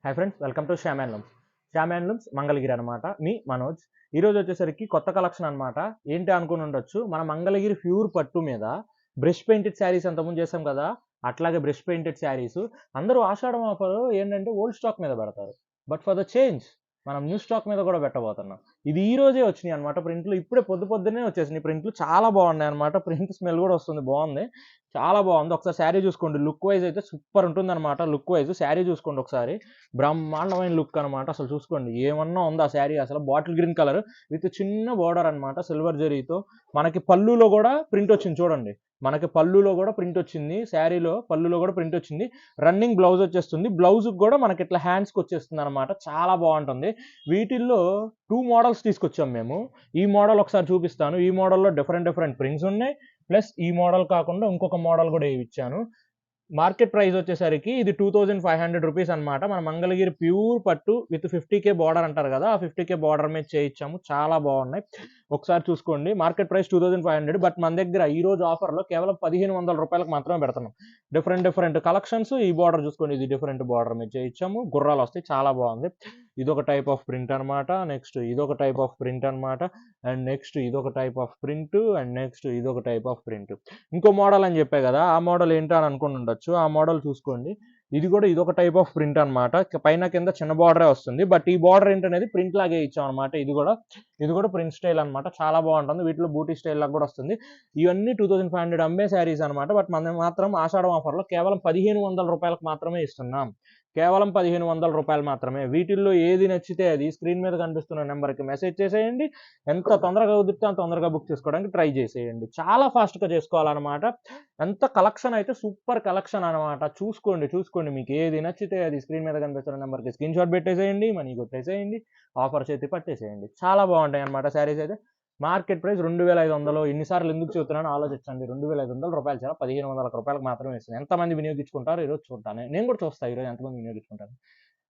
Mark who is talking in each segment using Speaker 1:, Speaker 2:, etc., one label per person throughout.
Speaker 1: Hi friends, welcome to Shyam handlooms. Shyam handlooms Mangalagiri అనమాట. మీ మనోజ్. ఈరోజు వచ్చేసరికి కొత్త కలెక్షన్ అనమాట. ఏంటి అనుకుని ఉండొచ్చు, మన మంగళగిరి ప్యూర్ పట్టు మీద బ్రష్ పెయింటెడ్ శారీస్ అంతకుముందు చేసాం కదా, అట్లాగే బ్రష్ పెయింటెడ్ శారీస్ అందరూ ఆషాఢం ఆఫర్ ఏంటంటే ఓల్డ్ స్టాక్ మీద పెడతారు. బట్ ఫర్ ద చేంజ్ మనం న్యూ స్టాక్ మీద కూడా పెట్టబోతున్నాం. ఇది ఈ రోజే వచ్చినాయి అనమాట ప్రింట్లు. ఇప్పుడే పొద్దున్నే వచ్చేసినాయి ప్రింట్లు. చాలా బాగున్నాయి అనమాట. ప్రింట్ స్మెల్ కూడా వస్తుంది, బాగుంది, చాలా బాగుంది. ఒకసారి శారీ చూసుకోండి. లుక్ వైజ్ అయితే సూపర్ ఉంటుంది అనమాట. లుక్ వైజ్ శారీ చూసుకోండి ఒకసారి, బ్రహ్మాండమైన లుక్ అనమాట. అసలు చూసుకోండి, ఏమన్నా ఉందా శారీ. అసలు బాటిల్ గ్రీన్ కలర్ విత్ చిన్న బోర్డర్ అనమాట, సిల్వర్ జరీతో. మనకి పళ్ళులో కూడా ప్రింట్ వచ్చింది చూడండి. మనకి పళ్ళులో కూడా ప్రింట్ వచ్చింది, శారీలో పళ్ళులో కూడా ప్రింట్ వచ్చింది. రన్నింగ్ బ్లౌజ్ వచ్చేస్తుంది. బ్లౌజ్ కూడా మనకి ఇట్లా హ్యాండ్స్కి వచ్చేస్తుంది అనమాట. చాలా బాగుంటుంది. వీటిల్లో 2 మోడల్స్ తీసుకొచ్చాం మేము. ఈ మోడల్ ఒకసారి చూపిస్తాను. ఈ మోడల్లో డిఫరెంట్ ప్రింట్స్ ఉన్నాయి. ప్లస్ ఈ మోడల్ కాకుండా ఇంకొక మోడల్ కూడా ఇచ్చాను. మార్కెట్ ప్రైస్ వచ్చేసరికి ఇది 2500 రూపీస్ అనమాట. మన మంగళగిరి ప్యూర్ పట్టు విత్ 50K బార్డర్ అంటారు కదా, ఆ 50K బార్డర్ మీద చేయించాము. చాలా బాగున్నాయి, ఒకసారి చూసుకోండి. మార్కెట్ ప్రైస్ 2500, బట్ మన దగ్గర ఈ రోజు ఆఫర్లో కేవలం 1500 రూపాయలకు మాత్రమే పెడుతున్నాం. Different collections. ఈ బార్డర్ చూసుకోండి, ఇది డిఫరెంట్ బార్డర్ మీద చేయించాము. గుర్రాలు వస్తాయి, చాలా బాగుంది. ఇదొక టైప్ ఆఫ్ ప్రింట్ అనమాట. నెక్స్ట్ ఇదొక టైప్ ఆఫ్ ప్రింట్ అనమాట. అండ్ నెక్స్ట్ ఇదొక type of print. And next ఇదొక టైప్ ఆఫ్ ప్రింట్. ఇంకో మోడల్ అని చెప్పే కదా, ఆ మోడల్ ఏంటో అని అనుకుని ఉండొచ్చు. ఆ మోడల్ చూసుకోండి. ఇది కూడా ఇదొక టైప్ ఆఫ్ ప్రింట్ అనమాట. పైన కింద చిన్న బార్డరే వస్తుంది, బట్ ఈ బార్డర్ ఏంటనేది ప్రింట్ లాగే ఇచ్చాం అనమాట. ఇది కూడా ప్రింట్ స్టైల్ అనమాట. చాలా బాగుంటుంది. వీటిలో బూటీ స్టైల్ లాగా కూడా వస్తుంది. ఇవన్నీ 2500 అమ్మే శారీస్ అనమాట. బట్ మనం మాత్రం ఆషాఢం ఆఫర్లో కేవలం 1500 రూపాయలకు మాత్రమే ఇస్తున్నాం. కేవలం 1500 రూపాయలు మాత్రమే. వీటిల్లో ఏది నచ్చితే అది స్క్రీన్ మీద కనిపిస్తున్న నెంబర్కి మెసేజ్ చేసేయండి. ఎంత తొందరగా కుదిరితే అంత తొందరగా బుక్ చేసుకోవడానికి ట్రై చేసేయండి. చాలా ఫాస్ట్గా చేసుకోవాలన్నమాట. ఎంత కలెక్షన్ అయితే సూపర్ కలెక్షన్ అనమాట. చూసుకోండి మీకు ఏది నచ్చితే అది స్క్రీన్ మీద కనిపిస్తున్న నెంబర్కి స్క్రీన్ షాట్ పెట్టేసేయండి, మనీ కొట్టేసేయండి, ఆఫర్ చేతి పట్టేసేయండి. చాలా బాగుంటాయి అనమాట శారీస్ అయితే. Market price 2500. ఎన్నిసార్లు ఎందుకు చెబుతున్నాను ఆలోచించండి. 2500 రూపాయలు చాలా 1500 రూపాయలకు మాత్రమే ఇస్తుంది. ఎంతమంది వినియోగించుకుంటారు ఈరోజు చూద్దాను. నేను కూడా చూస్తాను ఈరోజు ఎంతమంది వినియోగించుకుంటారు.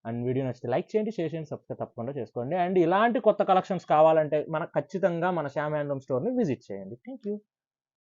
Speaker 1: అండ్ వీడియో నచ్చితే లైక్ చేయండి, షేర్ చేయండి, సబ్స్క్రైబ్ తప్పకుండా చేసుకోండి. అండ్ ఇలాంటి కొత్త కలెక్షన్స్ కావాలంటే ఖచ్చితంగా మన శ్యామ్ హ్యాండ్లూమ్ స్టోర్ని విజిట్ చేయండి. Thank you.